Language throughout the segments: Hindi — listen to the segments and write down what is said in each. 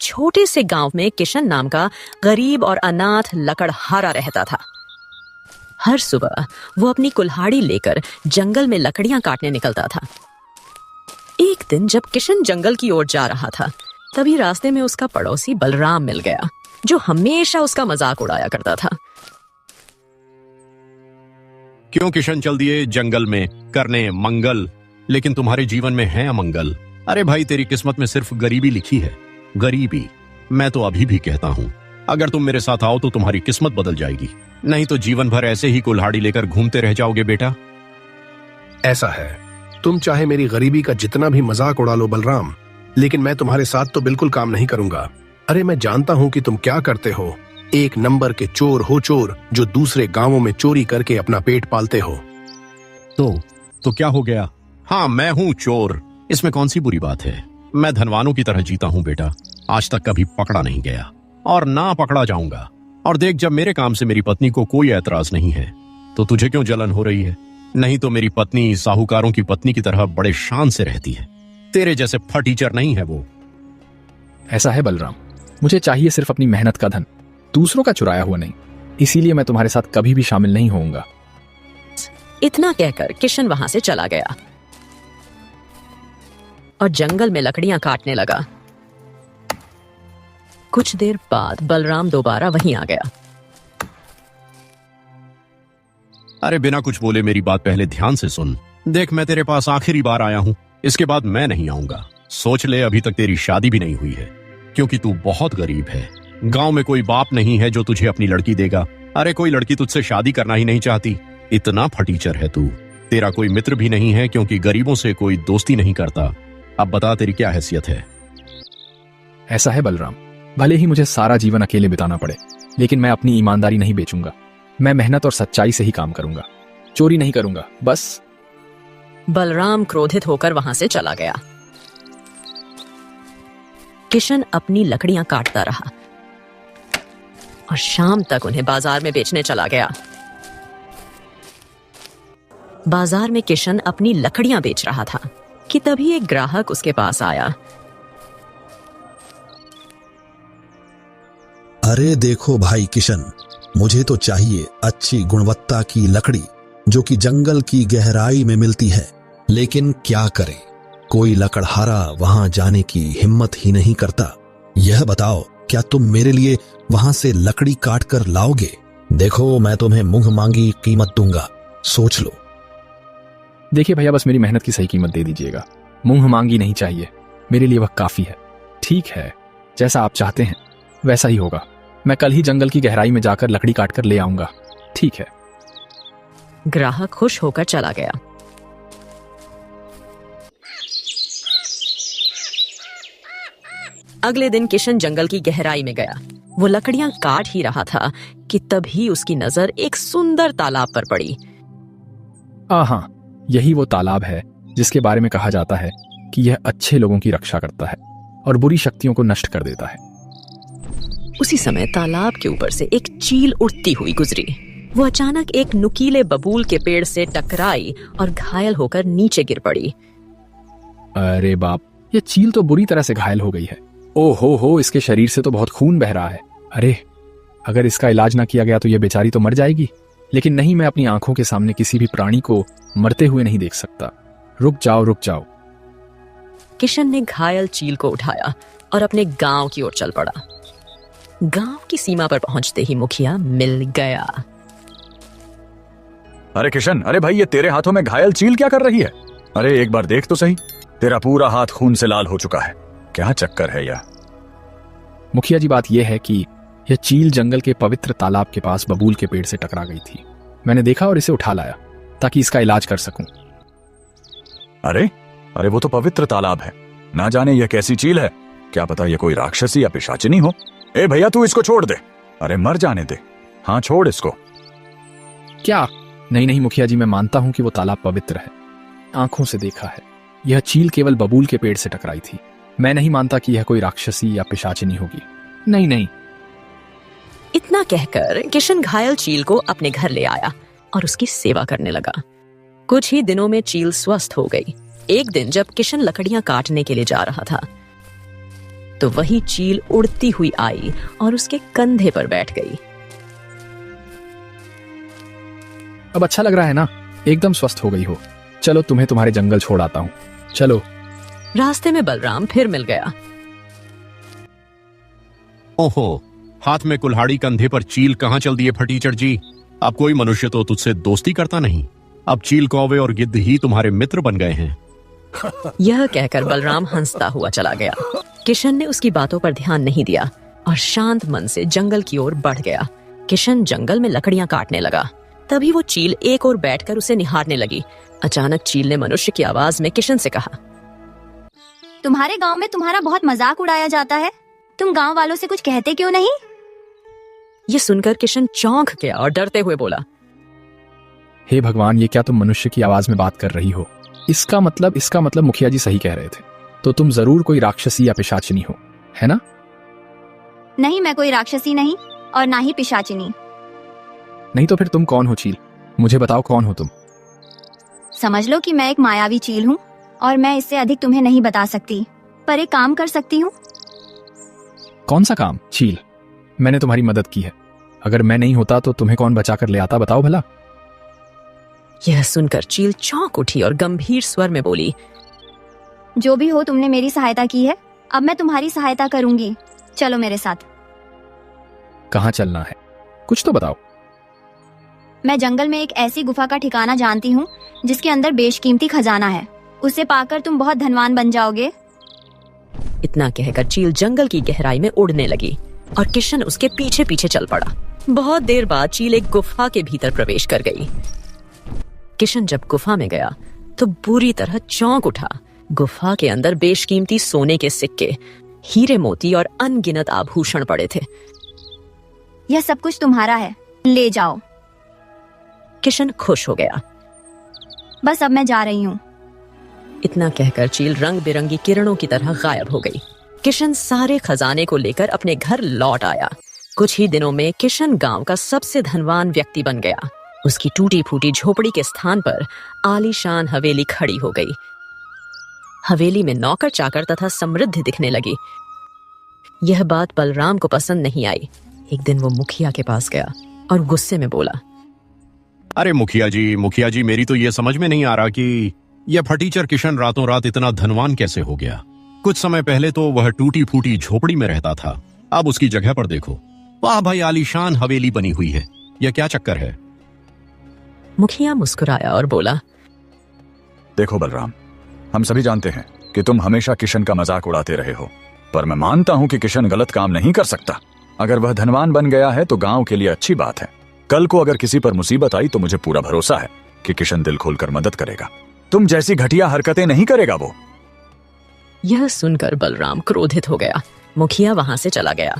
छोटे से गांव में किशन नाम का गरीब और अनाथ लकड़हारा रहता था। हर सुबह वो अपनी कुल्हाड़ी लेकर जंगल में लकड़ियां काटने निकलता था। एक दिन जब किशन जंगल की ओर जा रहा था, तभी रास्ते में उसका पड़ोसी बलराम मिल गया, जो हमेशा उसका मजाक उड़ाया करता था। क्यों किशन चल दिए जंगल में करने मंगल, लेकिन तुम्हारे जीवन में है अमंगल। अरे भाई, तेरी किस्मत में सिर्फ गरीबी लिखी है, गरीबी। मैं तो अभी भी कहता हूँ, अगर तुम मेरे साथ आओ तो तुम्हारी किस्मत बदल जाएगी, नहीं तो जीवन भर ऐसे ही कुल्हाड़ी लेकर घूमते रह जाओगे बेटा। ऐसा है, तुम चाहे मेरी गरीबी का जितना भी मजाक उड़ा लो बलराम, लेकिन मैं तुम्हारे साथ तो बिल्कुल काम नहीं करूंगा। अरे मैं जानता हूँ कि तुम क्या करते हो, एक नंबर के चोर हो, चोर जो दूसरे गांवों में चोरी करके अपना पेट पालते हो। तो क्या हो गया? हाँ, मैं हूँ चोर, इसमें कौन सी बुरी बात है। मैं धनवानों की तरह जीता हूँ बेटा, आज तक कभी पकड़ा नहीं गया और ना पकड़ा जाऊंगा। और देख, जब मेरे काम से मेरी पत्नी को कोई ऐतराज नहीं है तो तुझे क्यों जलन हो रही है? नहीं तो मेरी पत्नी साहूकारों की पत्नी की तरह बड़े शान से रहती है, तेरे जैसे फटीचर नहीं है वो। ऐसा है बलराम, मुझे चाहिए सिर्फ अपनी मेहनत का धन, दूसरों का चुराया हुआ नहीं। इसीलिए मैं तुम्हारे साथ कभी भी शामिल नहीं होऊंगा। इतना कहकर किशन वहां से चला गया और जंगल में लकड़ियां काटने लगा। कुछ देर बाद बलराम दोबारा वहीं आ गया। अरे बिना कुछ बोले मेरी बात पहले ध्यान से सुन। देख, मैं तेरे पास आखिरी बार आया हूं, इसके बाद मैं नहीं आऊंगा। सोच ले, अभी तक तेरी शादी भी नहीं हुई है, क्योंकि तू बहुत गरीब है। गांव में कोई बाप नहीं है जो तुझे अपनी लड़की देगा। अरे कोई लड़की तुझसे शादी करना ही नहीं चाहती, इतना फटीचर है तू। तेरा कोई मित्र भी नहीं है, क्योंकि गरीबों से कोई दोस्ती नहीं करता। अब बता, तेरी क्या हैसियत है? ऐसा है बलराम, भले ही मुझे सारा जीवन अकेले बिताना पड़े, लेकिन मैं अपनी ईमानदारी नहीं बेचूंगा। मैं मेहनत और सच्चाई से ही काम करूंगा, चोरी नहीं करूंगा, बस। बलराम क्रोधित होकर वहां से चला गया। किशन अपनी लकड़ियां काटता रहा और शाम तक उन्हें बाजार में बेचने चला गया। बाजार में किशन अपनी लकड़ियां बेच रहा था कि तभी एक ग्राहक उसके पास आया। अरे देखो भाई किशन, मुझे तो चाहिए अच्छी गुणवत्ता की लकड़ी जो कि जंगल की गहराई में मिलती है, लेकिन क्या करें, कोई लकड़हारा वहां जाने की हिम्मत ही नहीं करता। यह बताओ, क्या तुम मेरे लिए वहां से लकड़ी काट कर लाओगे? देखो, मैं तुम्हें मुंह मांगी कीमत दूंगा, सोच लो। देखिए भैया, बस मेरी मेहनत की सही कीमत दे दीजिएगा, मुंह मांगी नहीं चाहिए, मेरे लिए वह काफी है। ठीक है, जैसा आप चाहते हैं वैसा ही होगा। मैं कल ही जंगल की गहराई में जाकर लकड़ी काट कर ले आऊंगा। ठीक है। ग्राहक खुश होकर चला गया। अगले दिन किशन जंगल की गहराई में गया। वो लकड़ियां काट ही रहा था कि तभी उसकी नजर एक सुंदर तालाब पर पड़ी। हाँ, यही वो तालाब है जिसके बारे में कहा जाता है कि यह अच्छे लोगों की रक्षा करता है और बुरी शक्तियों को नष्ट कर देता है। उसी समय तालाब के ऊपर से एक चील उड़ती हुई गुजरी। वो अचानक एक नुकीले बबूल के पेड़ से टकराई और घायल होकर नीचे गिर पड़ी। अरे बाप, ये चील तो बुरी तरह से घायल हो गई है। ओहो, इसके शरीर से तो बहुत खून बह रहा है। अरे, अगर इसका इलाज ना किया गया तो ये बेचारी तो मर जाएगी। लेकिन नहीं, मैं अपनी आंखों के सामने किसी भी प्राणी को मरते हुए नहीं देख सकता। रुक जाओ। किशन ने घायल चील को उठाया और अपने गांव की ओर चल पड़ा। गांव की सीमा पर पहुंचते ही मुखिया मिल गया। अरे किशन, अरे भाई, ये तेरे हाथों में घायल चील क्या कर रही है? अरे एक बार देख तो सही, तेरा पूरा हाथ खून से लाल हो चुका है। क्या चक्कर है यह? मुखिया जी, बात यह है कि यह चील जंगल के पवित्र तालाब के पास बबूल के पेड़ से टकरा गई थी। मैंने देखा और इसे उठा लाया ताकि इसका इलाज कर सकूं। अरे वो तो पवित्र तालाब है, ना जाने यह कैसी चील है। क्या पता यह कोई राक्षसी या पिशाचिनी हो। ए भैया, तू इसको छोड़ दे। अरे मर जाने दे। हाँ, छोड़ इसको। क्या? नहीं मुखिया जी, मैं मानता हूं कि वो तालाब पवित्र है, आंखों से देखा है। यह चील केवल बबूल के पेड़ से टकराई थी। मैं नहीं मानता कि यह कोई राक्षसी या पिशाचिनी होगी। नहीं। इतना कहकर किशन घायल चील को अपने घर ले आया और उसकी सेवा करने लगा। कुछ ही दिनों में चील स्वस्थ हो गई। एक दिन जब किशन लकड़ियां काटने के लिए जा रहा था, तो वही चील उड़ती हुई आई और उसके कंधे पर बैठ गई। अब अच्छा लग रहा है ना? एकदम स्वस्थ हो गई हो। चलो तुम्हें तुम्हारे जंगल छोड़ आता हूँ। चलो। रास्ते में बलराम फिर मिल गया। ओहो, हाथ में कुल्हाड़ी कंधे पर चील कहाँ चल दिए फटीचर जी? अब कोई मनुष्य तो तुझसे दोस्ती करता नहीं, अब चील कौवे और गिद्ध ही तुम्हारे मित्र बन गए हैं। यह कहकर बलराम हंसता हुआ चला गया। किशन ने उसकी बातों पर ध्यान नहीं दिया और शांत मन से जंगल की ओर बढ़ गया। किशन जंगल में लकड़ियां काटने लगा। तभी वो चील एक ओर बैठकर उसे निहारने लगी। अचानक चील ने मनुष्य की आवाज में किशन से कहा, तुम्हारे गांव में तुम्हारा बहुत मजाक उड़ाया जाता है, तुम गांव वालों से कुछ कहते क्यों नहीं? ये सुनकर किशन चौंक गया और डरते हुए बोला, हे भगवान, ये क्या तुम मनुष्य की आवाज में बात कर रही हो? इसका मतलब मुखिया जी सही कह रहे थे। तो तुम जरूर कोई राक्षसी या पिशाचिनी हो, है ना? नहीं, मैं कोई राक्षसी नहीं और ना ही पिशाचिनी। नहीं तो फिर तुम कौन हो चील? मुझे बताओ, कौन हो तुम? समझ लो कि मैं एक मायावी चील हूँ और मैं इससे अधिक तुम्हें नहीं बता सकती, पर एक काम कर सकती हूँ। कौन सा काम चील? मैंने तुम्हारी मदद की है, अगर मैं नहीं होता तो तुम्हें कौन बचा कर ले आता, बताओ भला। यह सुनकर चील चौंक उठी और गंभीर स्वर में बोली, जो भी हो, तुमने मेरी सहायता की है, अब मैं तुम्हारी सहायता करूंगी। चलो मेरे साथ। कहाँ चलना है, कुछ तो बताओ। मैं जंगल में एक ऐसी गुफा का ठिकाना जानती हूँ जिसके अंदर बेशकीमती खजाना है। उसे पाकर तुम बहुत धनवान बन जाओगे। इतना कहकर चील जंगल की गहराई में उड़ने लगी और किशन उसके पीछे पीछे चल पड़ा। बहुत देर बाद चील एक गुफा के भीतर प्रवेश कर गई। किशन जब गुफा में गया तो बुरी तरह चौंक उठा। गुफा के अंदर बेशकीमती सोने के सिक्के, हीरे मोती और अनगिनत आभूषण पड़े थे। यह सब कुछ तुम्हारा है, ले जाओ। किशन खुश हो गया। बस अब मैं जा रही हूँ। इतना कहकर चील रंग बिरंगी किरणों की तरह गायब हो गई। किशन सारे खजाने को लेकर अपने घर लौट आया। कुछ ही दिनों में किशन गांव का सबसे धनवान व्यक्ति बन गया। उसकी टूटी फूटी झोपड़ी के स्थान पर आलीशान हवेली खड़ी हो गई। हवेली में नौकर चाकर तथा समृद्धि दिखने लगी। यह बात बलराम को पसंद नहीं आई। एक दिन वो मुखिया के पास गया और गुस्से में बोला, अरे मुखिया जी, मेरी तो ये समझ में नहीं आ रहा कि यह फटीचर किशन रातों रात इतना धनवान कैसे हो गया। कुछ समय पहले तो वह टूटी फूटी झोपड़ी में रहता था, अब उसकी जगह पर देखो, वाह भाई, आलीशान हवेली बनी हुई है। यह क्या चक्कर है? मुखिया मुस्कुराया और बोला, देखो बलराम, हम सभी जानते हैं कि तुम हमेशा किशन का मजाक उड़ाते रहे हो, पर मैं मानता हूं कि किशन गलत काम नहीं कर सकता। अगर वह धनवान बन गया है तो गांव के लिए अच्छी बात है। कल को अगर किसी पर मुसीबत आई तो मुझे पूरा भरोसा है कि किशन दिल खोलकर मदद करेगा। तुम जैसी घटिया हरकतें नहीं करेगा वो। यह सुनकर बलराम क्रोधित हो गया। मुखिया वहां से चला गया।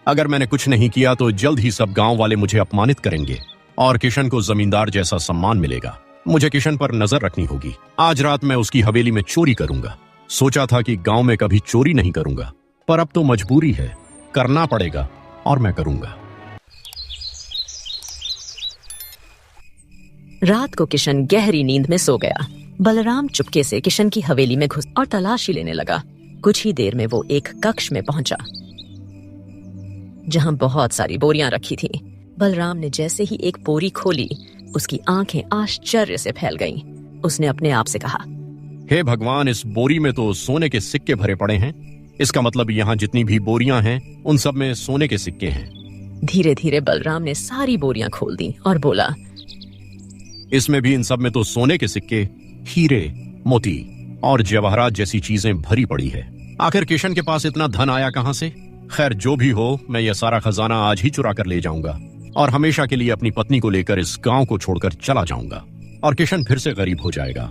अगर मैंने कुछ नहीं किया तो जल्द ही सब गांव वाले मुझे अपमानित करेंगे और किशन को जमींदार जैसा सम्मान मिलेगा। मुझे किशन पर नजर रखनी होगी। आज रात मैं उसकी हवेली में चोरी करूंगा। सोचा था कि गांव में कभी चोरी नहीं करूंगा, पर अब तो मजबूरी है, करना पड़ेगा और मैं करूंगा। रात को किशन गहरी नींद में सो गया। बलराम चुपके से किशन की हवेली में घुस और तलाशी लेने लगा। कुछ ही देर में वो एक कक्ष में पहुंचा जहां बहुत सारी बोरियां रखी थी। बलराम ने जैसे ही एक बोरी खोली, उसकी आंखें आश्चर्य से फैल गईं। उसने अपने आप से कहा, हे भगवान, इस बोरी में तो सोने के सिक्के भरे पड़े हैं। इसका मतलब यहाँ जितनी भी बोरियां हैं उन सब में सोने के सिक्के हैं। धीरे धीरे बलराम ने सारी बोरियां खोल दी और बोला, इसमें भी इन सब में तो सोने के सिक्के, हीरे, मोती और जवाहरात जैसी चीजें भरी पड़ी है। आखिर किशन के पास इतना धन आया कहां से? खैर, जो भी हो, मैं यह सारा खजाना आज ही चुरा कर ले जाऊंगा और हमेशा के लिए अपनी पत्नी को लेकर इस गांव को छोड़कर चला जाऊंगा और किशन फिर से गरीब हो जाएगा।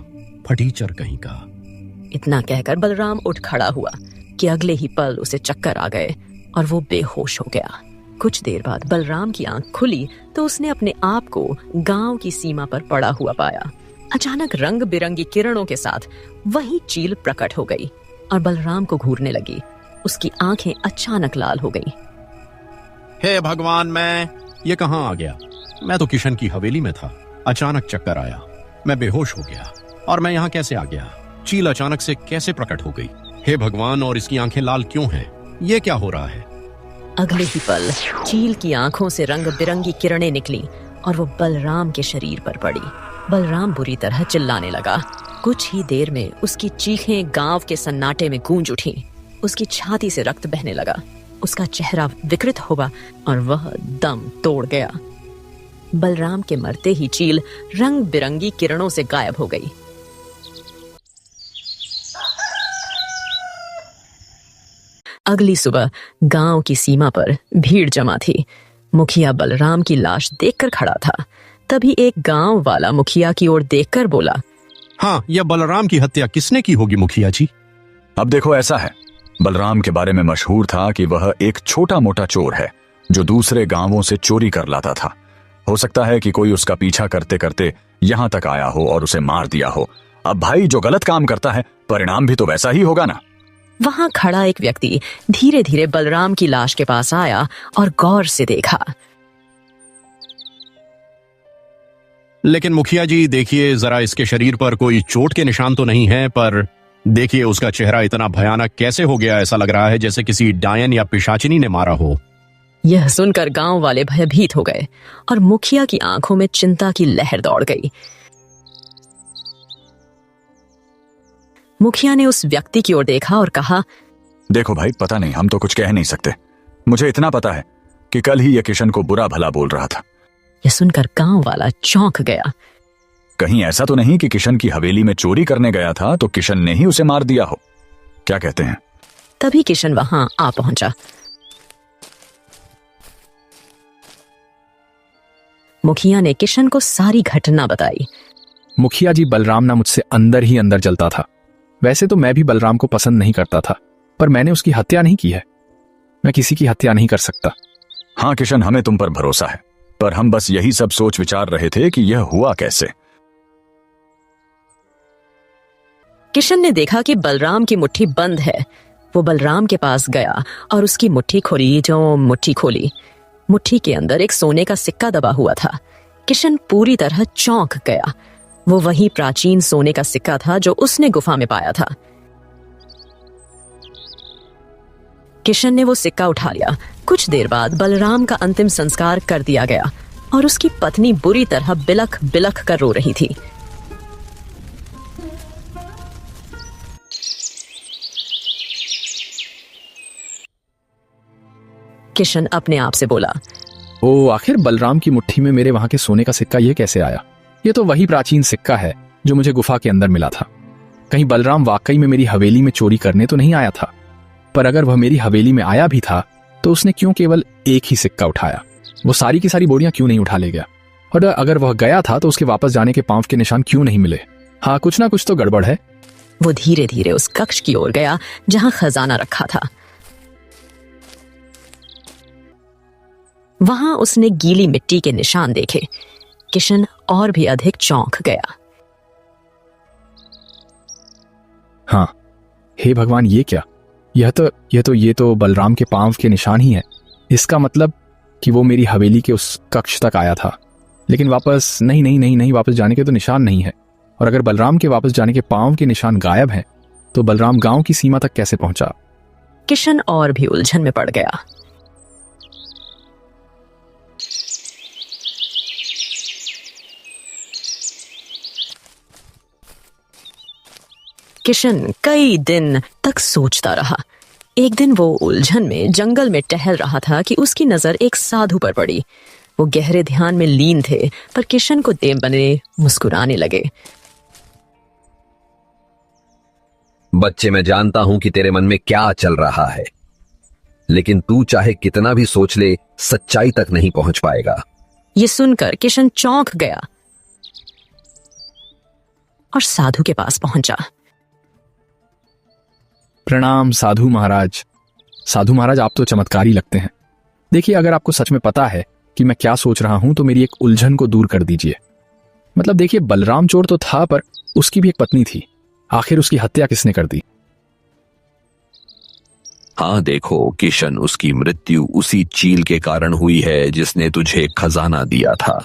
फटीचर कहीं का। इतना कहकर बलराम उठ खड़ा हुआ कि अगले ही पल उसे चक्कर आ गए और वो बेहोश हो गया। कुछ देर बाद बलराम की आंख खुली तो उसने अपने आप को गांव की सीमा पर पड़ा हुआ पाया। अचानक रंग बिरंगी किरणों के साथ वही चील प्रकट हो गई और बलराम को घूरने लगी। उसकी आंखें अचानक लाल हो गईं। हे भगवान, मैं ये कहां आ गया? मैं तो किशन की हवेली में था। अचानक चक्कर आया, मैं बेहोश हो गया और मैं यहाँ कैसे आ गया? चील अचानक से कैसे प्रकट हो गई? हे भगवान, और इसकी आंखें लाल क्यों हैं? ये क्या हो रहा है? अगले ही पल चील की आंखों से रंग बिरंगी किरणें निकली और वो बलराम के शरीर पर पड़ी। बलराम बुरी तरह चिल्लाने लगा। कुछ ही देर में उसकी चीखें गांव के सन्नाटे में गूंज उठी। उसकी छाती से रक्त बहने लगा, उसका चेहरा विकृत हुआ और वह दम तोड़ गया। बलराम के मरते ही चील रंग बिरंगी किरणों से गायब हो गई। अगली सुबह गांव की सीमा पर भीड़ जमा थी। मुखिया बलराम की लाश देखकर खड़ा था। तभी एक गांव वाला मुखिया की ओर देखकर बोला, हाँ, यह बलराम की हत्या किसने की होगी मुखिया जी? अब देखो, ऐसा है, बलराम के बारे में मशहूर था कि वह एक छोटा मोटा चोर है जो दूसरे गांवों से चोरी कर लाता था। हो सकता है कि कोई उसका पीछा करते करते यहां तक आया हो और उसे मार दिया हो। अब भाई, जो गलत काम करता है परिणाम भी तो वैसा ही होगा ना। वहां खड़ा एक व्यक्ति धीरे धीरे बलराम की लाश के पास आया और गौर से देखा। लेकिन मुखिया जी देखिए जरा, इसके शरीर पर कोई चोट के निशान तो नहीं है, पर देखिए उसका चेहरा इतना भयानक कैसे हो गया? ऐसा लग रहा है जैसे किसी डायन या पिशाचिनी ने मारा हो। यह सुनकर गांव वाले भयभीत हो गए और मुखिया की आंखों में चिंता की लहर दौड़ गई। मुखिया ने उस व्यक्ति की ओर देखा और कहा, देखो भाई, पता नहीं, हम तो कुछ कह नहीं सकते। मुझे इतना पता है कि कल ही यह किशन को बुरा भला बोल रहा था। यह सुनकर गांव वाला चौंक गया। कहीं ऐसा तो नहीं कि किशन की हवेली में चोरी करने गया था तो किशन ने ही उसे मार दिया हो? क्या कहते हैं? तभी किशन वहां आ पहुंचा। मुखिया ने किशन को सारी घटना बताई। मुखिया जी, बलराम ना मुझसे अंदर ही अंदर जलता था। वैसे तो मैं भी बलराम को पसंद नहीं करता था, पर मैंने उसकी हत्या नहीं की है। मैं किसी की हत्या नहीं कर सकता। हाँ किशन, हमें तुम पर भरोसा है, पर हम बस यही सब सोच विचार रहे थे कि यह हुआ कैसे। किशन ने देखा कि बलराम की मुट्ठी बंद है। वो बलराम के पास गया और उसकी मुट्ठी खोली। मुट्ठी के अंदर एक सोने का सिक्का दबा हुआ था। किशन पूरी तरह चौंक गया। वो वही प्राचीन सोने का सिक्का था जो उसने गुफा में पाया था। किशन ने वो सिक्का उठा लिया। कुछ देर बाद बलराम का अंतिम संस्कार कर दिया गया और उसकी पत्नी बुरी तरह बिलख बिलख कर रो रही थी। किशन अपने आप से बोला, ओ, आखिर बलराम की मुट्ठी में मेरे वहां के सोने का सिक्का ये कैसे आया? ये तो वही प्राचीन सिक्का है जो मुझे गुफा के अंदर मिला था। कहीं बलराम वाकई में मेरी हवेली में चोरी करने तो नहीं आया था? पर अगर वह मेरी हवेली में आया भी था तो उसने क्यों केवल एक ही सिक्का उठाया? वो सारी की सारी बोरियां क्यों नहीं उठा ले गया? और अगर वह गया था तो उसके वापस जाने के पांव के निशान क्यों नहीं मिले? हाँ, कुछ ना कुछ तो गड़बड़ है। वो धीरे धीरे उस कक्ष की ओर गया जहां खजाना रखा था। वहां उसने गीली मिट्टी के निशान देखे। किशन और भी अधिक चौंक गया। हाँ, हे भगवान, ये क्या? ये तो बलराम के पांव के निशान ही है। इसका मतलब कि वो मेरी हवेली के उस कक्ष तक आया था, लेकिन वापस नहीं, वापस जाने के तो निशान नहीं है। और अगर बलराम के वापस जाने के पांव के निशान गायब हैं, तो बलराम गांव की सीमा तक कैसे पहुंचा? किशन और भी उलझन में पड़ गया। किशन कई दिन तक सोचता रहा। एक दिन वो उलझन में जंगल में टहल रहा था कि उसकी नजर एक साधु पर पड़ी। वो गहरे ध्यान में लीन थे, पर किशन को देख बने मुस्कुराने लगे। बच्चे, मैं जानता हूं कि तेरे मन में क्या चल रहा है, लेकिन तू चाहे कितना भी सोच ले, सच्चाई तक नहीं पहुंच पाएगा। ये सुनकर किशन चौंक गया और साधु के पास पहुंचा। प्रणाम साधु महाराज। साधु महाराज, आप तो चमत्कारी लगते हैं। देखिए, अगर आपको सच में पता है कि मैं क्या सोच रहा हूं तो मेरी एक उलझन को दूर कर दीजिए। मतलब देखिए, बलराम चोर तो था, पर उसकी भी एक पत्नी थी। आखिर उसकी हत्या किसने कर दी? हाँ देखो किशन, उसकी मृत्यु उसी चील के कारण हुई है जिसने तुझे खजाना दिया था।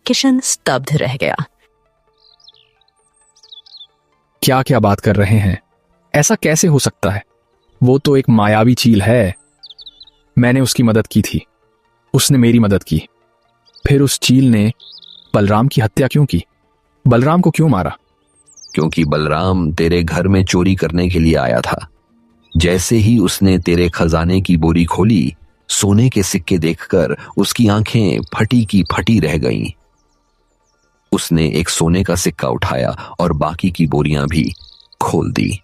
किशन स्तब्ध रह गया। क्या क्या बात कर रहे हैं? ऐसा कैसे हो सकता है? वो तो एक मायावी चील है। मैंने उसकी मदद की थी, उसने मेरी मदद की। फिर उस चील ने बलराम की हत्या क्यों की? बलराम को क्यों मारा? क्योंकि बलराम तेरे घर में चोरी करने के लिए आया था। जैसे ही उसने तेरे खजाने की बोरी खोली, सोने के सिक्के देखकर उसकी आंखें फटी की फटी रह गईं। उसने एक सोने का सिक्का उठाया और बाकी की बोरियां भी खोल दी।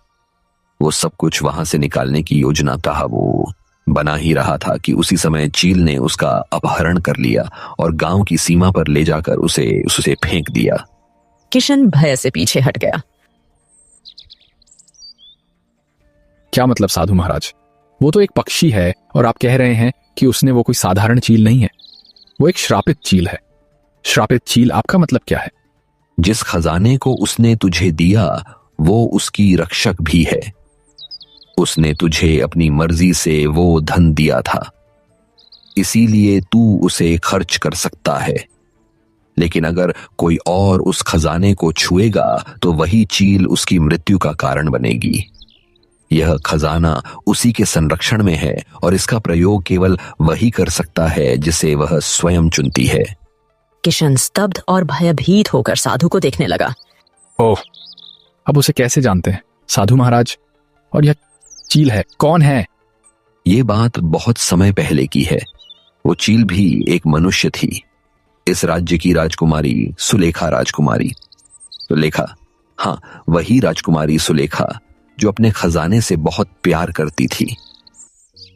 वो सब कुछ वहां से निकालने की योजना का वो बना ही रहा था कि उसी समय चील ने उसका अपहरण कर लिया और गांव की सीमा पर ले जाकर उसे फेंक दिया। किशन भय से पीछे हट गया। क्या मतलब साधु महाराज? वो तो एक पक्षी है और आप कह रहे हैं कि उसने वो कोई साधारण चील नहीं है, वो एक श्रापित चील है। श्रापित चील आपका मतलब क्या है? जिस खजाने को उसने तुझे दिया वो उसकी रक्षक भी है। उसने तुझे अपनी मर्जी से वो धन दिया था, इसीलिए तू उसे खर्च कर सकता है। लेकिन अगर कोई और उस खजाने को छुएगा तो वही चील उसकी मृत्यु का कारण बनेगी। यह खजाना उसी के संरक्षण में है और इसका प्रयोग केवल वही कर सकता है जिसे वह स्वयं चुनती है। किशन स्तब्ध और भयभीत होकर साधु को देखने लगा। ओह, अब उसे कैसे जानते हैं साधु महाराज? और यह चील है, कौन है? ये बात बहुत समय पहले की है। वो चील भी एक मनुष्य थी, इस राज्य की राजकुमारी सुलेखा राजकुमारी। सुलेखा, हाँ, वही राजकुमारी सुलेखा जो अपने खजाने से बहुत प्यार करती थी।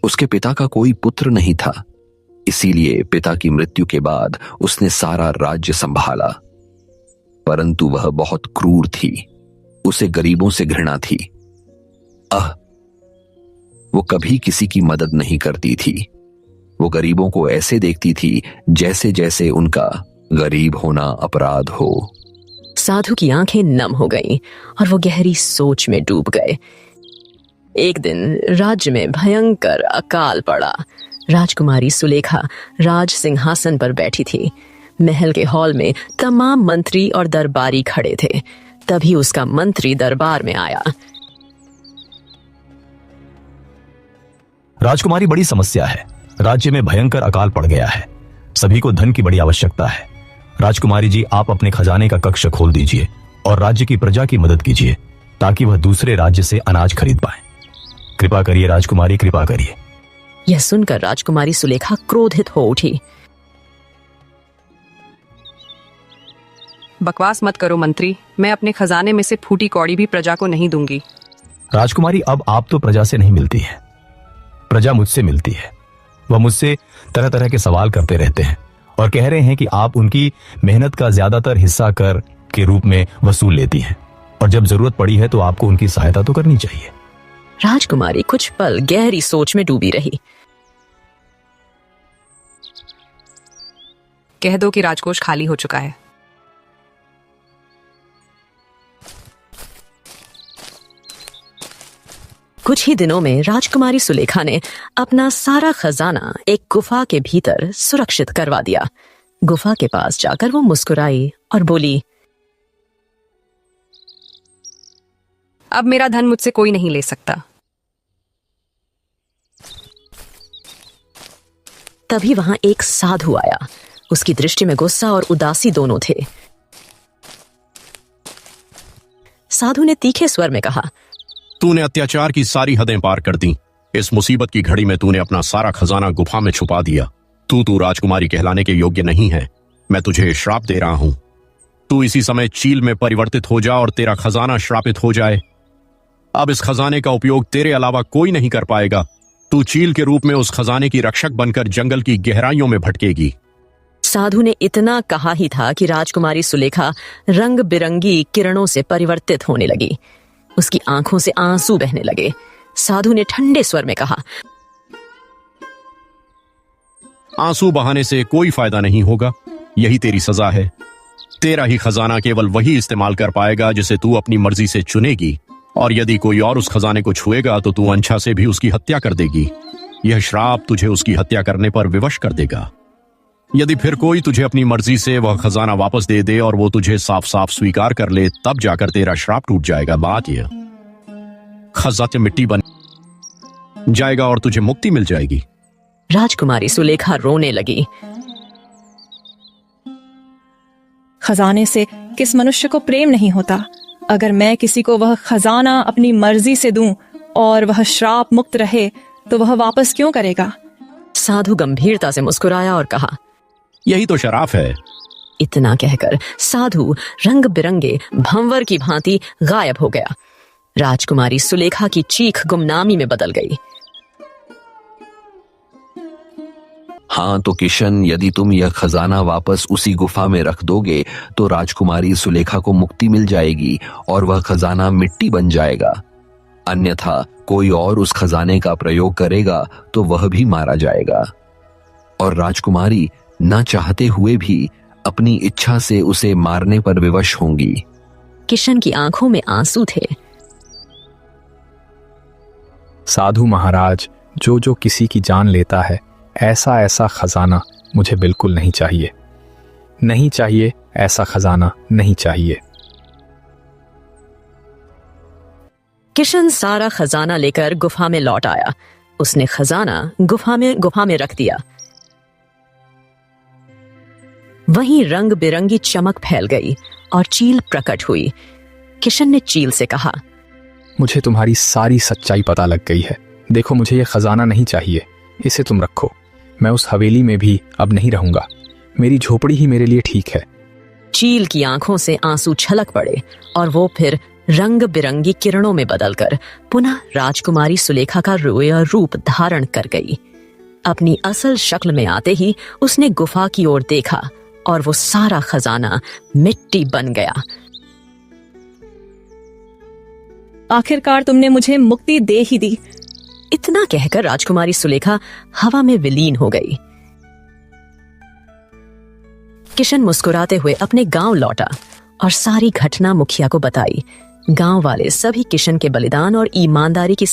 उसके पिता का कोई पुत्र नहीं था, इसीलिए पिता की मृत्यु के बाद उसने सारा राज्य संभाला। परंतु वह बहुत क्रूर थी, उसे गरीबों से घृणा थी। वो कभी किसी की मदद नहीं करती थी। वो गरीबों को ऐसे देखती थी जैसे जैसे उनका गरीब होना अपराध हो। साधु की आंखें नम हो गईं और वो गहरी सोच में डूब गए। एक दिन राज्य में भयंकर अकाल पड़ा। राजकुमारी सुलेखा राज सिंहासन पर बैठी थी। महल के हॉल में तमाम मंत्री और दरबारी खड़े थे। तभी उसका मंत्री दरबार में आया। राजकुमारी, बड़ी समस्या है। राज्य में भयंकर अकाल पड़ गया है। सभी को धन की बड़ी आवश्यकता है। राजकुमारी जी, आप अपने खजाने का कक्ष खोल दीजिए और राज्य की प्रजा की मदद कीजिए ताकि वह दूसरे राज्य से अनाज खरीद पाए। कृपा करिए राजकुमारी, कृपा करिए। यह सुनकर राजकुमारी सुलेखा क्रोधित हो उठी। बकवास मत करो मंत्री, मैं अपने खजाने में से फूटी कौड़ी भी प्रजा को नहीं दूंगी। राजकुमारी, अब आप तो प्रजा से नहीं मिलती है, प्रजा मुझसे मिलती है। वह मुझसे तरह तरह के सवाल करते रहते हैं और कह रहे हैं कि आप उनकी मेहनत का ज्यादातर हिस्सा कर के रूप में वसूल लेती हैं और जब जरूरत पड़ी है तो आपको उनकी सहायता तो करनी चाहिए। राजकुमारी कुछ पल गहरी सोच में डूबी रही। कह दो कि राजकोष खाली हो चुका है। कुछ ही दिनों में राजकुमारी सुलेखा ने अपना सारा खजाना एक गुफा के भीतर सुरक्षित करवा दिया। गुफा के पास जाकर वो मुस्कुराई और बोली, अब मेरा धन मुझसे कोई नहीं ले सकता। तभी वहां एक साधु आया। उसकी दृष्टि में गुस्सा और उदासी दोनों थे। साधु ने तीखे स्वर में कहा, तूने अत्याचार की सारी हदें पार कर दी। इस मुसीबत की घड़ी में तूने अपना सारा खजाना गुफा में छुपा दिया। तू राजकुमारी कहलाने के योग्य नहीं है। मैं तुझे श्राप दे रहा हूं। तू इसी समय चील में परिवर्तित हो जा और तेरा खजाना श्रापित हो जाए। अब इस खजाने का उपयोग तेरे अलावा कोई नहीं कर पाएगा। तू चील के रूप में उस खजाने की रक्षक बनकर जंगल की गहराइयों में भटकेगी। साधु ने इतना कहा ही था कि राजकुमारी सुलेखा रंग बिरंगी किरणों से परिवर्तित होने लगी। उसकी आंखों से आंसू बहने लगे। साधु ने ठंडे स्वर में कहा, आंसू बहाने से कोई फायदा नहीं होगा। यही तेरी सजा है। तेरा ही खजाना केवल वही इस्तेमाल कर पाएगा जिसे तू अपनी मर्जी से चुनेगी, और यदि कोई और उस खजाने को छुएगा तो तू अंछा से भी उसकी हत्या कर देगी। यह श्राप तुझे उसकी हत्या करने पर विवश कर देगा। यदि फिर कोई तुझे अपनी मर्जी से वह खजाना वापस दे दे और वो तुझे साफ साफ स्वीकार कर ले, तब जाकर तेरा श्राप टूट जाएगा। बात यह, खजाने मिट्टी बन जाएगा और तुझे मुक्ति मिल जाएगी। राजकुमारी सुलेखा रोने लगी। खजाने से किस मनुष्य को प्रेम नहीं होता। अगर मैं किसी को वह खजाना अपनी मर्जी से दूं और वह श्राप मुक्त रहे तो वह वापस क्यों करेगा? साधु गंभीरता से मुस्कुराया और कहा, यही तो शराफ है। इतना कहकर साधु रंग बिरंगे भंवर की भांति गायब हो गया। राजकुमारी सुलेखा की चीख गुमनामी में बदल गई। हाँ तो किशन, यदि तुम यह खजाना वापस उसी गुफा में रख दोगे तो राजकुमारी सुलेखा को मुक्ति मिल जाएगी और वह खजाना मिट्टी बन जाएगा। अन्यथा कोई और उस खजाने का प्रयोग करेगा तो वह भी मारा जाएगा और राजकुमारी न चाहते हुए भी अपनी इच्छा से उसे मारने पर विवश होंगी। किशन की आंखों में आंसू थे। साधु महाराज, जो जो किसी की जान लेता है, ऐसा ऐसा खजाना मुझे बिल्कुल नहीं चाहिए। नहीं चाहिए, ऐसा खजाना नहीं चाहिए। किशन सारा खजाना लेकर गुफा में लौट आया। उसने खजाना गुफा में रख दिया। वहीं रंग बिरंगी चमक फैल गई और चील प्रकट हुई। किशन ने चील से कहा, मुझे तुम्हारी सारी सच्चाई पता लग गई है। देखो, मुझे यह खजाना नहीं चाहिए, इसे तुम रखो। मैं उस हवेली में भी अब नहीं रहूंगा। मेरी झोपड़ी ही मेरे लिए ठीक है। चील की आंखों से आंसू छलक पड़े और वो फिर रंग बिरंगी किरणों में बदलकर पुनः राजकुमारी सुलेखा का रोया रूप धारण कर गई। अपनी असल शक्ल में आते ही उसने गुफा की ओर देखा और वो सारा खजाना मिट्टी बन गया। आखिरकार तुमने मुझे मुक्ति दे ही दी। इतना कहकर राजकुमारी सुलेखा हवा में विलीन हो गई। किशन मुस्कुराते हुए अपने गांव लौटा और सारी घटना मुखिया को बताई। गांव वाले सभी किशन के बलिदान और ईमानदारी की